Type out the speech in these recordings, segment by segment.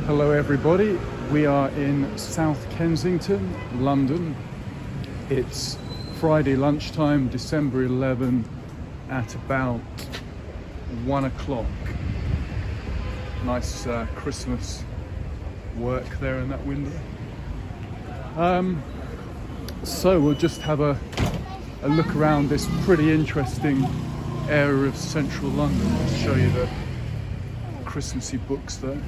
Hello everybody, we are in South Kensington, London. It's Friday lunchtime, December 11 at about 1 o'clock. Nice Christmas work there in that window. So we'll just have a look around this pretty interesting area of central London. I'll show you the Christmassy books there.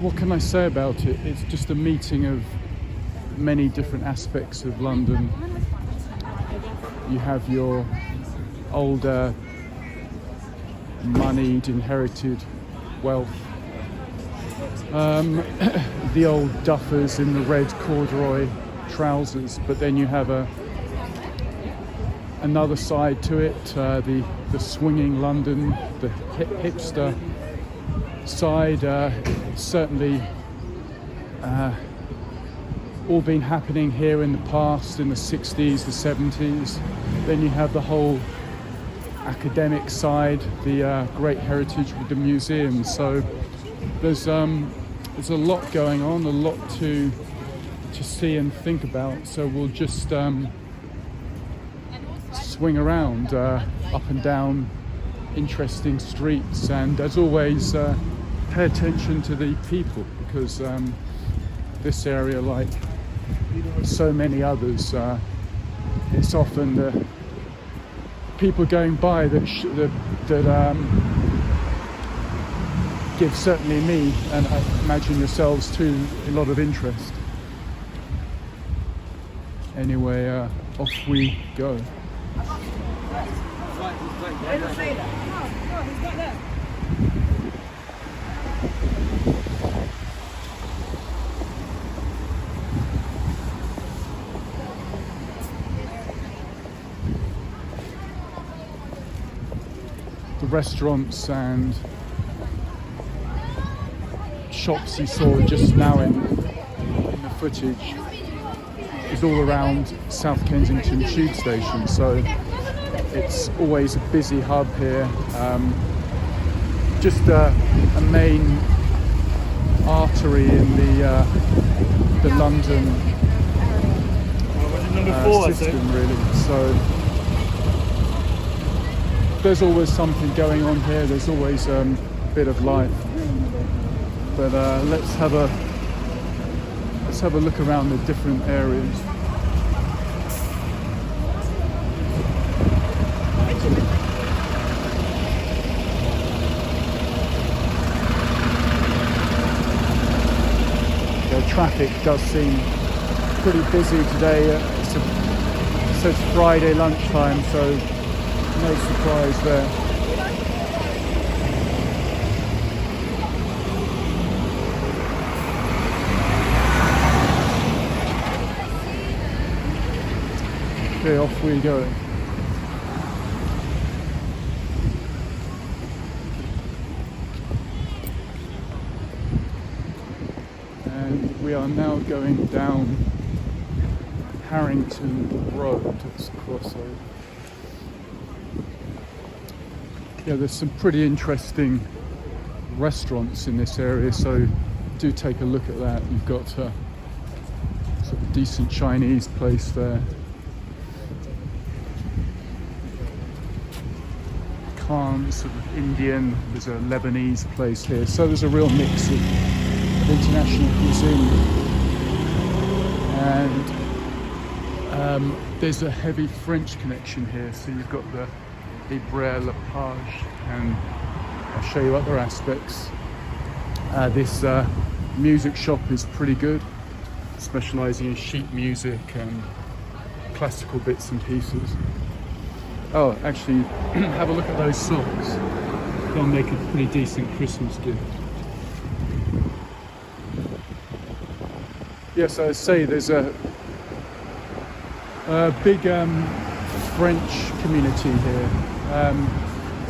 What can I say about it? It's just a meeting of many different aspects of London. You have your older, moneyed, inherited wealth. The old duffers in the red corduroy trousers, but then you have another side to it, the swinging London, the hipster side. Certainly all been happening here in the past, in the 60s, the 70s. Then you have the whole academic side, the great heritage with the museums. So there's a lot going on, a lot to see and think about. So we'll just swing around up and down interesting streets, and as always pay attention to the people, because this area, like so many others, it's often the people going by that give certainly me, and I imagine yourselves too, a lot of interest. Anyway, off we go. The restaurants and shops you saw just now in the footage is all around South Kensington tube station, so it's always a busy hub here. Just a main artery in the London system, really. So there's always something going on here. There's always a bit of life. But let's have a look around the different areas. Traffic does seem pretty busy today. It says Friday lunchtime, so no surprise there. Okay, off we go. We are now going down Harrington Road. It's a crossover. Yeah, there's some pretty interesting restaurants in this area, so do take a look at that. You've got a sort of decent Chinese place there. Khan, sort of Indian. There's a Lebanese place here, so there's a real mix of international cuisine, and there's a heavy French connection here, so you've got the Libraire La Page, and I'll show you other aspects. This music shop is pretty good, specialising in sheet music and classical bits and pieces. Oh, actually, have a look at those socks. They'll make a pretty decent Christmas gift. Yes, I say there's a big French community here,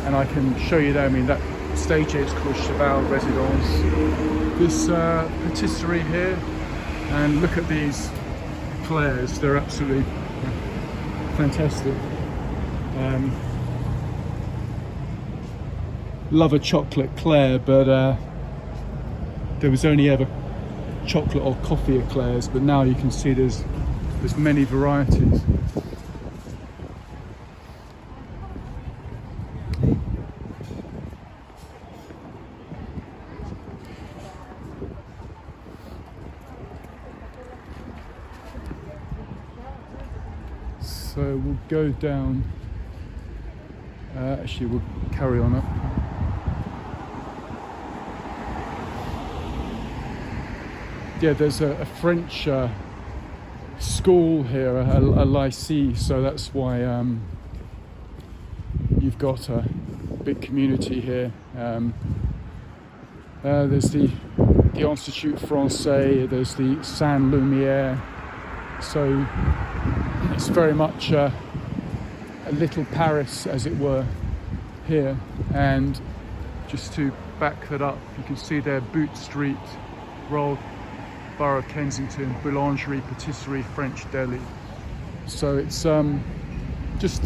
and I can show you that. I mean, that stage here is called Cheval Residence. This patisserie here, and look at these eclairs, they're absolutely fantastic. love a chocolate eclair, but there was only ever chocolate or coffee eclairs, but now you can see there's many varieties. So we'll go down, actually we'll carry on up. Yeah, there's a French school here, a lycée, so that's why you've got a big community here. There's the Institut Français, there's the Saint-Lumière, so it's very much a little Paris, as it were, here. And just to back that up, you can see there Bute Street, Royal Borough of Kensington, Boulangerie, Patisserie, French Deli. So it's just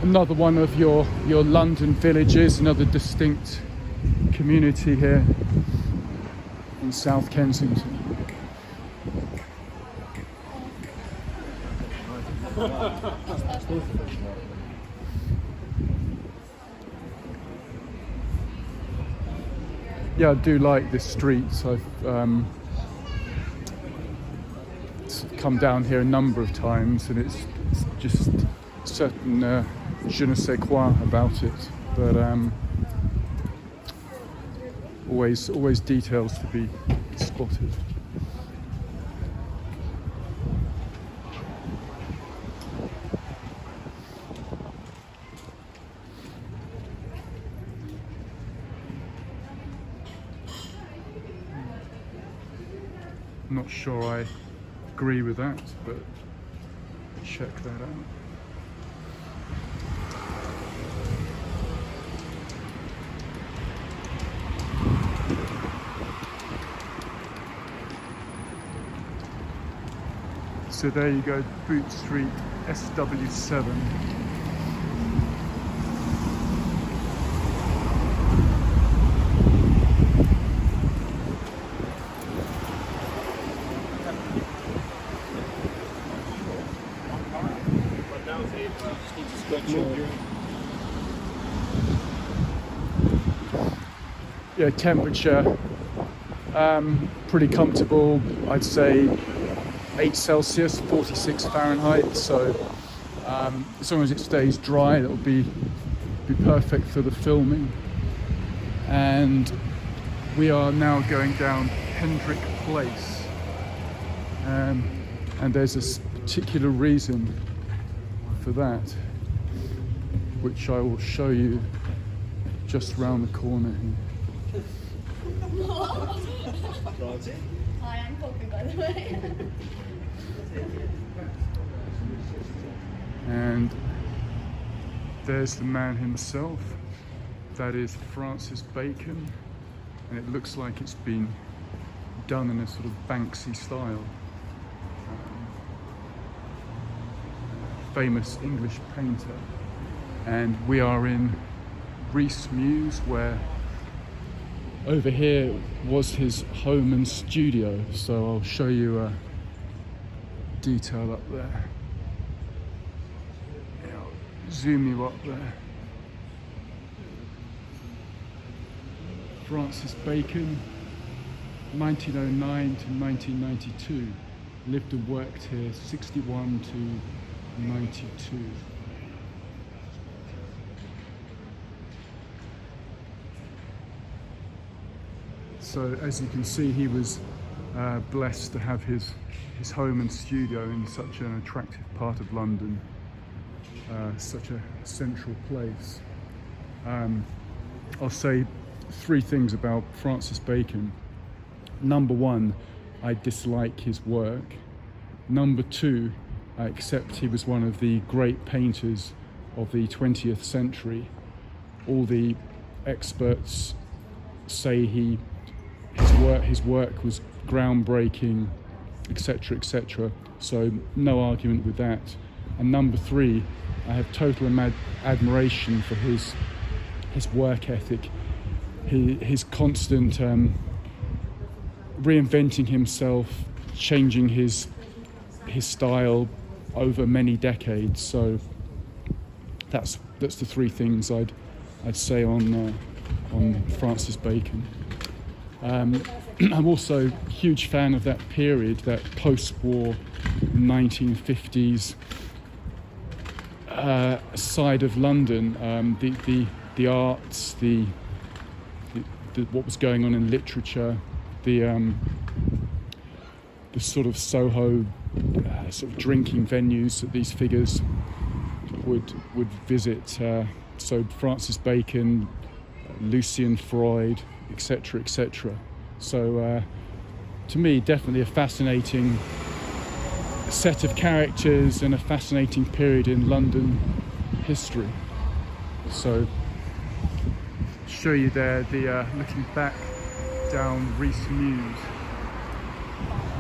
another one of your London villages, another distinct community here in South Kensington. Yeah, I do like this street. I've come down here a number of times, and it's just certain je ne sais quoi about it, but always details to be spotted. Not sure I agree with that, but check that out. So there you go, Bute Street, SW7. Yeah, temperature pretty comfortable. I'd say 8 Celsius, 46 Fahrenheit. So as long as it stays dry, it'll be perfect for the filming. And we are now going down Hendrick Place, and there's a particular reason for that, which I will show you just round the corner here. Hi, I'm Poppy, by the way. And there's the man himself. That is Francis Bacon, and it looks like it's been done in a sort of Banksy style. Famous English painter. And we are in Rees Mews, where over here was his home and studio, so I'll show you a detail up there. I'll zoom you up there. Francis Bacon, 1909 to 1992, lived and worked here 61 to 92. So as you can see, he was blessed to have his home and studio in such an attractive part of London, such a central place. I'll say 3 things about Francis Bacon. Number 1, I dislike his work. Number 2, I accept he was one of the great painters of the 20th century. All the experts say his work was groundbreaking, etc., etc. So no argument with that. And number 3, I have total admiration for his his work ethic, his constant reinventing himself, changing his style over many decades. So that's the three things I'd say on Francis Bacon. I'm also a huge fan of that period, that post-war 1950s side of London, the arts, the what was going on in literature, the sort of Soho sort of drinking venues that these figures would visit. So Francis Bacon, Lucian Freud, etc., etc. So to me, definitely a fascinating set of characters and a fascinating period in London history. So show you there the looking back down Rees Mews.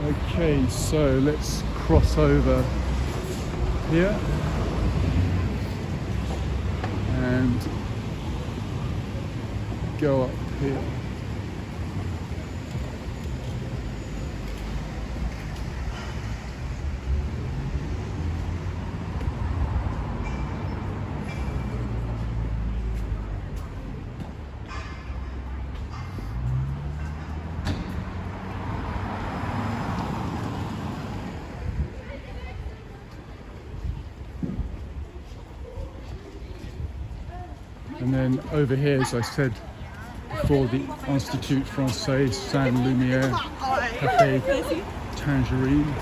Okay, so let's cross over here and go up here. And then over here, as I said before, the Institut Français Saint-Lumière Café Tangerine.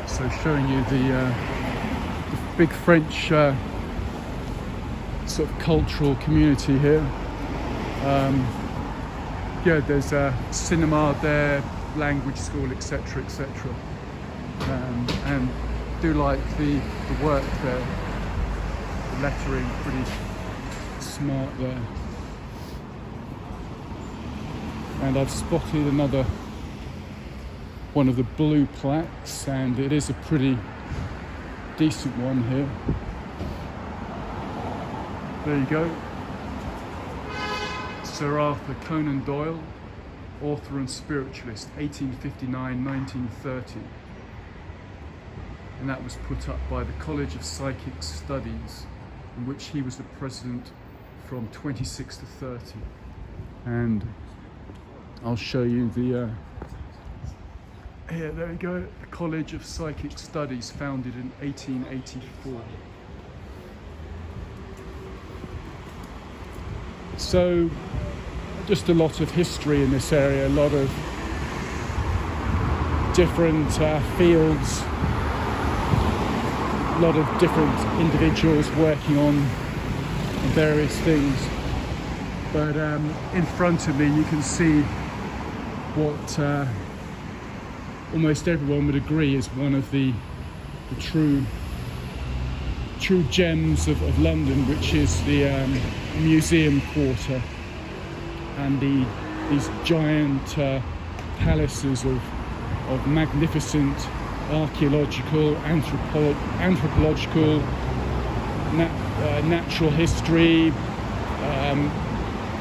So showing you the big French sort of cultural community here. Yeah, there's a cinema there, language school, etc., etc. And do like the work there, the lettering, pretty smart there. And I've spotted another one of the blue plaques, and it is a pretty decent one here. There you go. Sir Arthur Conan Doyle, author and spiritualist, 1859-1930. And that was put up by the College of Psychic Studies, in which he was the president from 26 to 30. And I'll show you the here, there you go, the College of Psychic Studies, founded in 1884. So just a lot of history in this area, a lot of different fields, a lot of different individuals working on various things. But in front of me you can see what almost everyone would agree is one of the true gems of London, which is the Museum Quarter, and these giant palaces of magnificent archaeological, anthropological, natural history,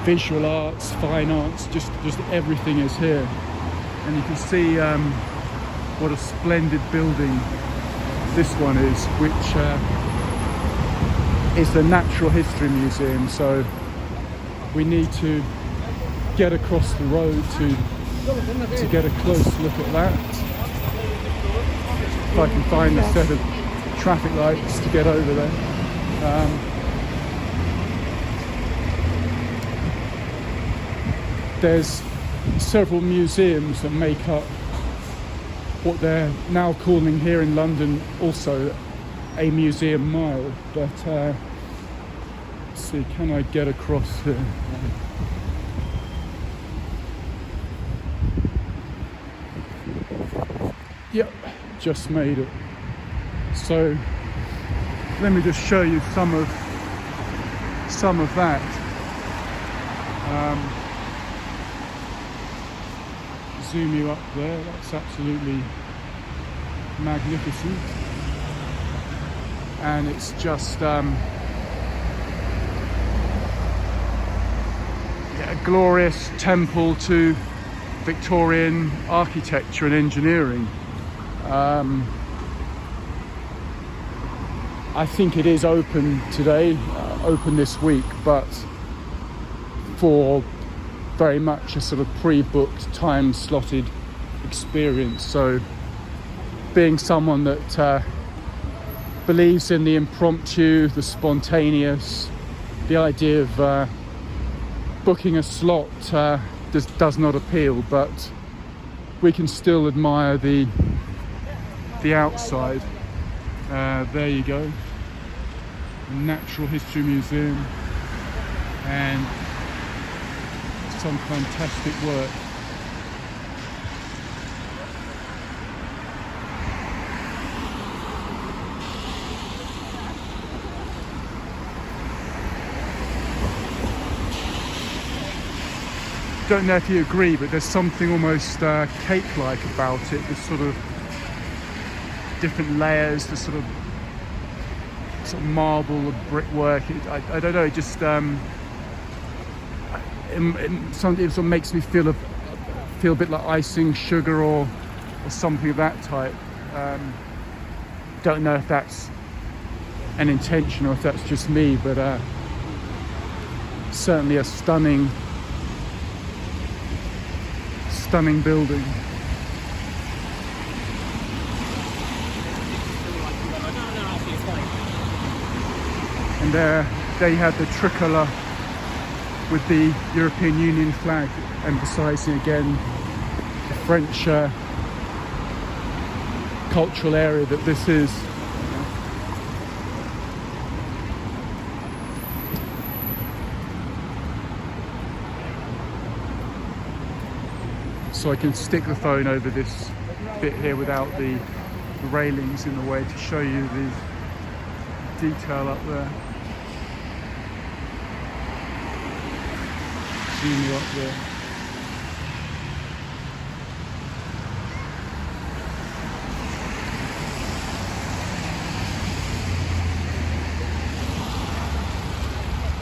visual arts, fine arts, just everything is here. And you can see what a splendid building this one is, which is the Natural History Museum. So we need to get across the road to get a close look at that. If I can find a set of traffic lights to get over there. There's several museums that make up what they're now calling here in London also a museum mile. But let's see, can I get across here? Yep, just made it. So let me just show you some of that. Zoom you up there. That's absolutely magnificent, and it's just glorious temple to Victorian architecture and engineering. I think it is open today, open this week, but for very much a sort of pre-booked, time-slotted experience. So being someone that believes in the impromptu, the spontaneous, the idea of booking a slot does not appeal, but we can still admire the outside. There you go, Natural History Museum, and some fantastic work. Don't know if you agree, but there's something almost cake-like about it. There's sort of different layers, the sort of marble or brickwork. I don't know. It just it sort of makes me feel a bit like icing sugar or something of that type. Don't know if that's an intention or if that's just me, but certainly a stunning building. And there you had the tricolour with the European Union flag, emphasising again the French cultural area that this is. So I can stick the phone over this bit here without the railings in the way to show you the detail up there. Zoom you up there.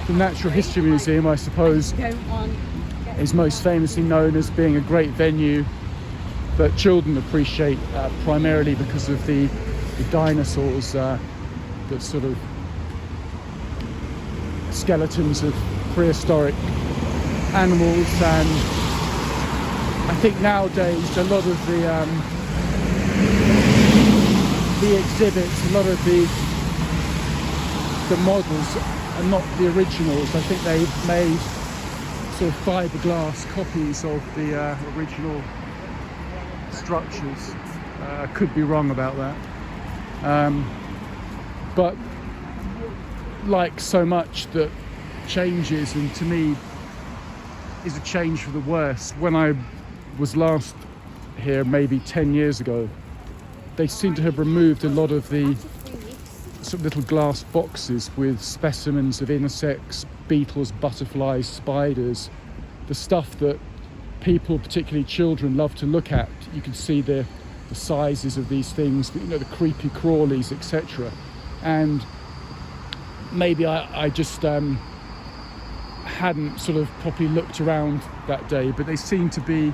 The Natural History Museum, I suppose, is most famously known as being a great venue that children appreciate, primarily because of the dinosaurs, that sort of skeletons of prehistoric animals. And I think nowadays a lot of the exhibits, a lot of the models are not the originals. I think they've made sort of fiberglass copies of the original structures. Could be wrong about that, but like so much that changes, and to me is a change for the worse. When I was last here, maybe 10 years ago, they seem to have removed a lot of the sort of little glass boxes with specimens of insects, beetles, butterflies, spiders, the stuff that people, particularly children, love to look at. You can see the sizes of these things, you know, the creepy crawlies, etc. And maybe I just hadn't sort of properly looked around that day, but they seem to be,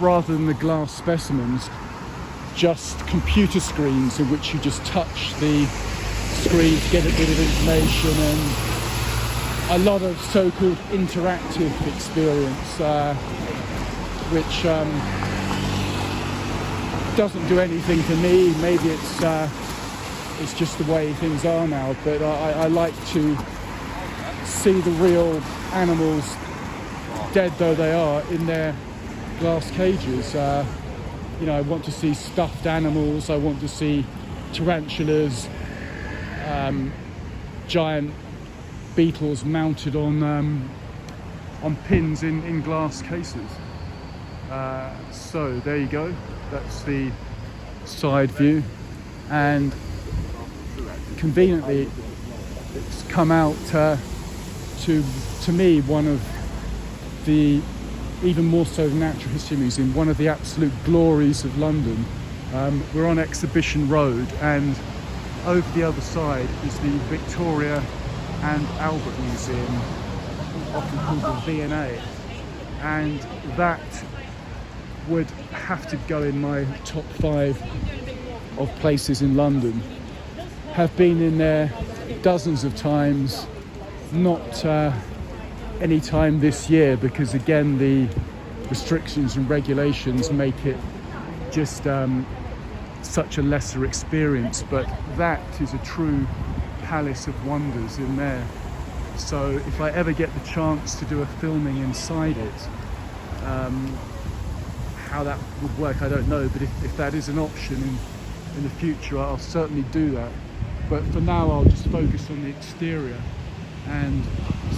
rather than the glass specimens, just computer screens in which you just touch the screen to get a bit of information, and a lot of so-called interactive experience, which doesn't do anything for me. Maybe it's just the way things are now, but I like to see the real animals, dead though they are, in their glass cages. You know, I want to see stuffed animals, I want to see tarantulas, giant beetles mounted on pins in glass cases. So there you go, that's the side view, and conveniently it's come out to me one of the, even more so than Natural History Museum, one of the absolute glories of London. We're on Exhibition Road, and over the other side is the Victoria and Albert Museum, often called the V&A, and that would have to go in my top 5 of places in London. Have been in there dozens of times, not any time this year, because again the restrictions and regulations make it just such a lesser experience, but that is a true palace of wonders in there. So if I ever get the chance to do a filming inside it, how that would work I don't know, but if that is an option in the future, I'll certainly do that. But for now I'll just focus on the exterior and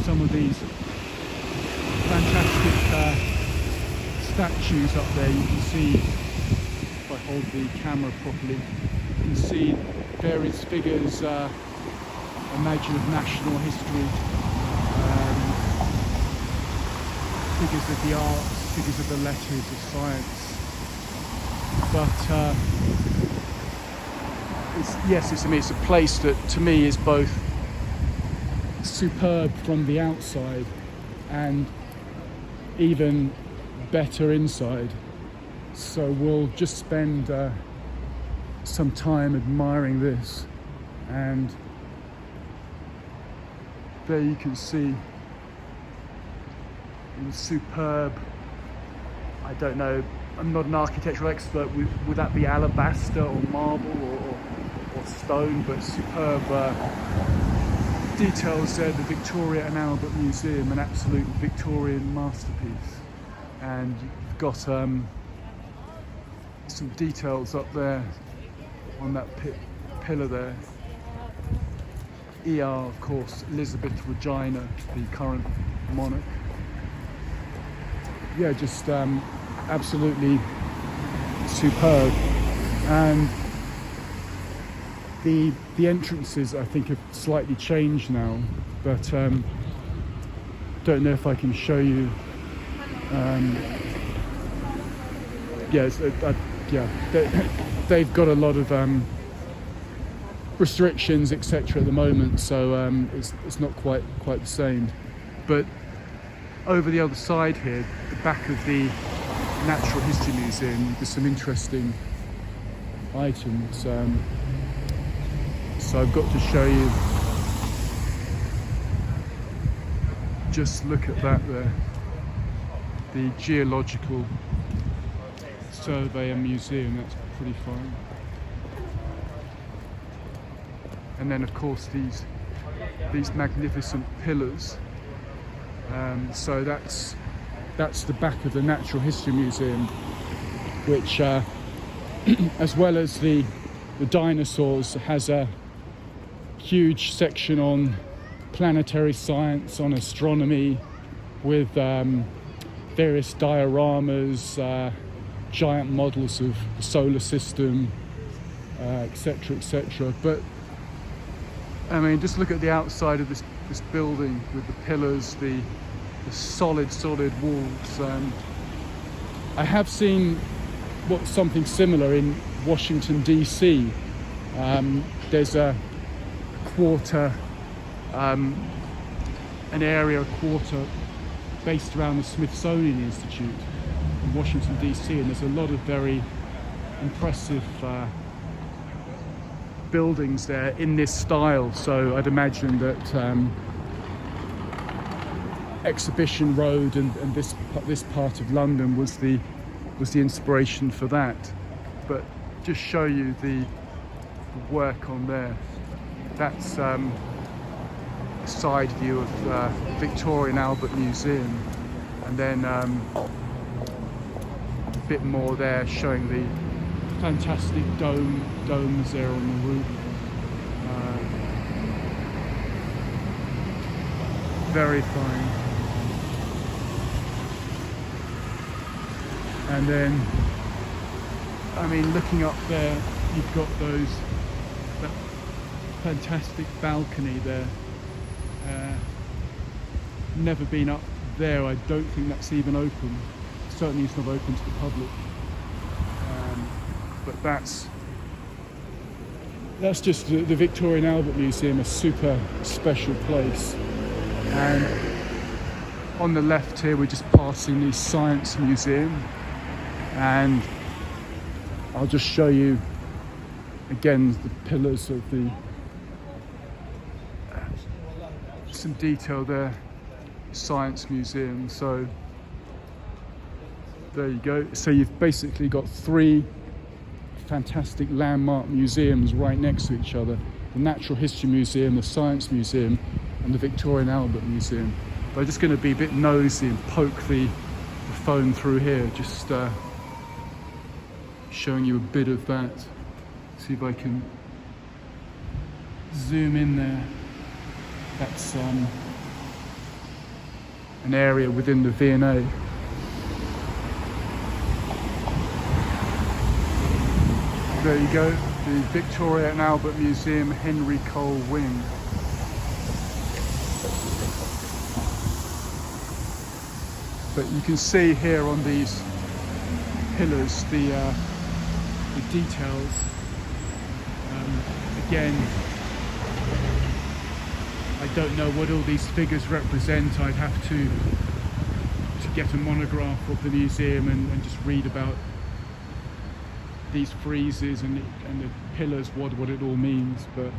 some of these fantastic statues up there. You can see, if I hold the camera properly, you can see various figures, imagine of national history, figures of the arts, figures of the letters, of science. But it's a place that to me is both superb from the outside and even better inside. So we'll just spend some time admiring this, and there you can see in superb, I don't know, I'm not an architectural expert, would that be alabaster or marble or stone, but superb details there. The Victoria and Albert Museum, an absolute Victorian masterpiece. And you've got some details up there on that pillar there. ER, of course, Elizabeth Regina, the current monarch. Yeah, just absolutely superb. And the entrances I think have slightly changed now, but don't know if I can show you. They've got a lot of restrictions, etc. at the moment, so it's not quite the same. But over the other side here, the back of the Natural History Museum, there's some interesting items. So I've got to show you. Just look at that there. The Geological Survey and Museum, that's pretty fine. And then of course these magnificent pillars. So that's the back of the Natural History Museum, which as well as the dinosaurs, has a huge section on planetary science, on astronomy, with various dioramas, giant models of the solar system, etc., etc. But I mean, just look at the outside of this building with the pillars, the solid walls. I have seen something similar in Washington DC. There's a quarter, an area, a quarter based around the Smithsonian Institute in Washington DC, and there's a lot of very impressive buildings there in this style. So I'd imagine that Exhibition Road and this part of London was the inspiration for that. But just show you the work on there. That's a side view of Victoria and Albert Museum, and then a bit more there showing the fantastic domes there on the roof. Very fine. And then, I mean, looking up there, you've got that fantastic balcony there. Never been up there. I don't think that's even open. Certainly it's not open to the public. But that's just the Victoria and Albert Museum, a super special place. And on the left here, we're just passing the Science Museum, and I'll just show you again the pillars of the some detail there. Science Museum. So there you go. So you've basically got three fantastic landmark museums right next to each other: the Natural History Museum, the Science Museum, and the Victoria and Albert Museum. But I'm just going to be a bit nosy and poke the phone through here, just showing you a bit of that. See if I can zoom in there. That's an area within the V&A. There you go, the Victoria and Albert Museum Henry Cole Wing. But you can see here on these pillars the details. Again, I don't know what all these figures represent. I'd have to get a monograph of the museum and just read about these friezes and the pillars, what it all means. But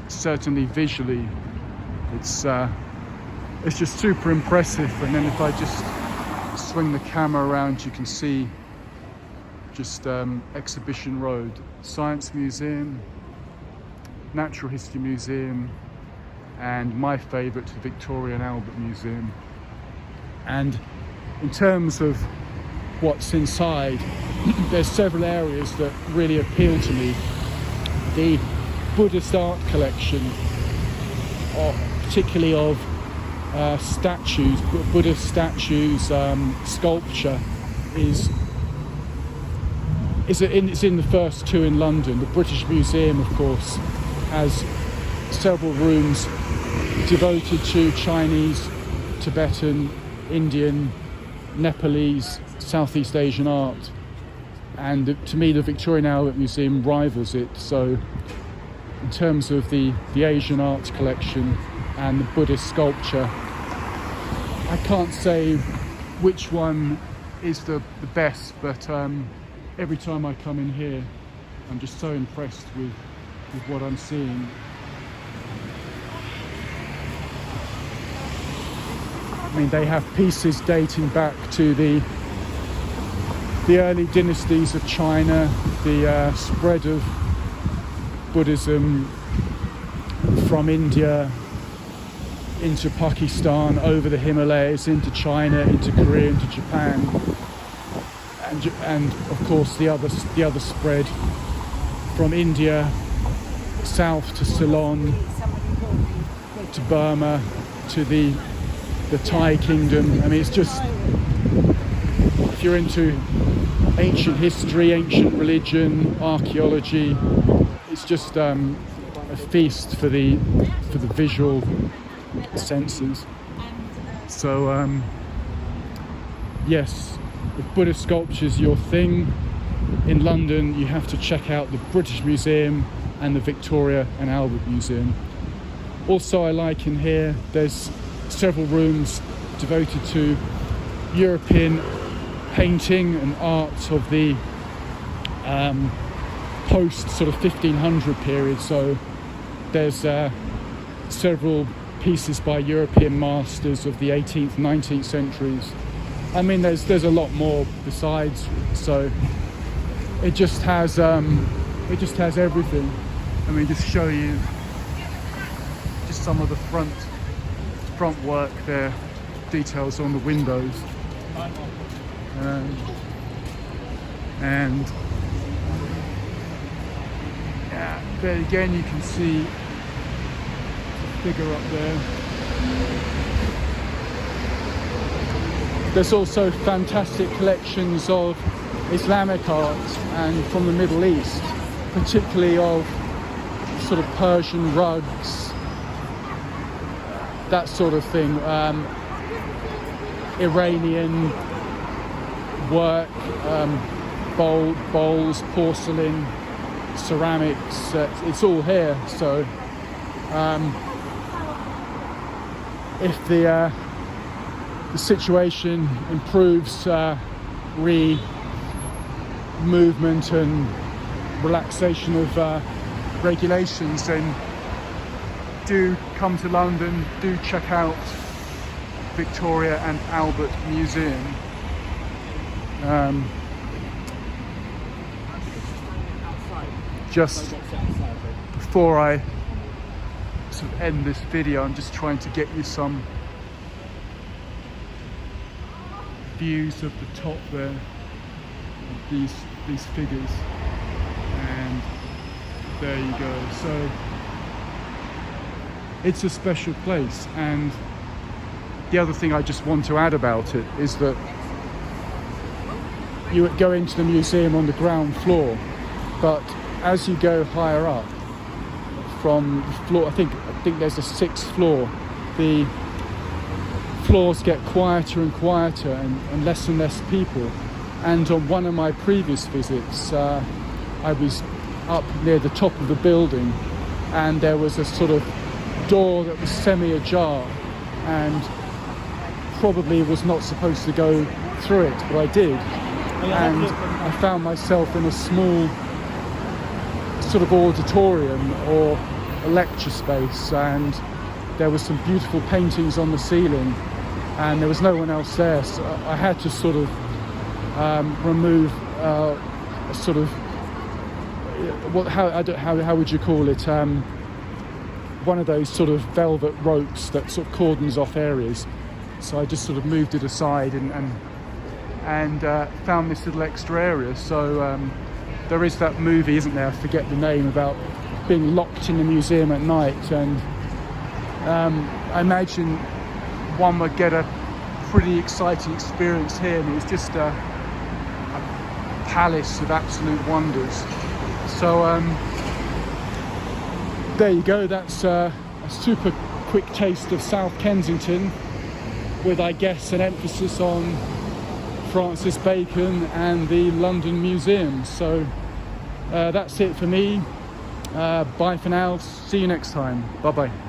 certainly visually, it's just super impressive. And then if I just swing the camera around, you can see just Exhibition Road, Science Museum, Natural History Museum, and my favourite, the Victoria and Albert Museum. And in terms of what's inside, there's several areas that really appeal to me. The Buddhist art collection, particularly of statues, Buddhist statues, sculpture, it's in the first two in London. The British Museum, of course, has several rooms devoted to Chinese, Tibetan, Indian, Nepalese, Southeast Asian art, and to me the Victoria and Albert Museum rivals it. So in terms of the Asian art collection and the Buddhist sculpture, I can't say which one is the best, but every time I come in here, I'm just so impressed with what I'm seeing. I mean, they have pieces dating back to the early dynasties of China, the spread of Buddhism from India into Pakistan, over the Himalayas, into China, into Korea, into Japan, and of course the other spread from India south to Ceylon, to Burma, to the Thai kingdom. I mean, it's just, if you're into ancient history, ancient religion, archaeology, it's just a feast for the visual senses. So yes, if Buddhist sculpture's your thing, in London you have to check out the British Museum and the Victoria and Albert Museum. Also, I like in here, there's several rooms devoted to European painting and art of the post sort of 1500 period. So there's several pieces by European masters of the 18th, 19th centuries. I mean, there's a lot more besides. So it just has everything. Let me just show you just some of the front work there, details on the windows, and yeah, there again you can see the figure up there. There's also fantastic collections of Islamic art and from the Middle East, particularly of sort of Persian rugs, that sort of thing, Iranian work, bowls, porcelain, ceramics, it's all here. So if the situation improves, movement and relaxation of regulations, then do come to London, do check out Victoria and Albert Museum. Just before I sort of end this video, I'm just trying to get you some views of the top there of these figures, and there you go. So it's a special place. And the other thing I just want to add about it is that you would go into the museum on the ground floor, but as you go higher up from the floor, I think there's a 6th floor, the floors get quieter and quieter and less people. And on one of my previous visits, I was up near the top of the building, and there was a sort of door that was semi-ajar and probably was not supposed to go through it, but I did. And I found myself in a small sort of auditorium or a lecture space, and there were some beautiful paintings on the ceiling, and there was no one else there, so I had to sort of remove a sort of how would you call it, one of those sort of velvet ropes that sort of cordons off areas. So I just sort of moved it aside and found this little extra area. So there is that movie, isn't there, I forget the name, about being locked in the museum at night, and I imagine one would get a pretty exciting experience here. And it's just a palace of absolute wonders. So there you go. That's a super quick taste of South Kensington, with, I guess, an emphasis on Francis Bacon and the London Museum. So that's it for me. Bye for now. See you next time. Bye bye.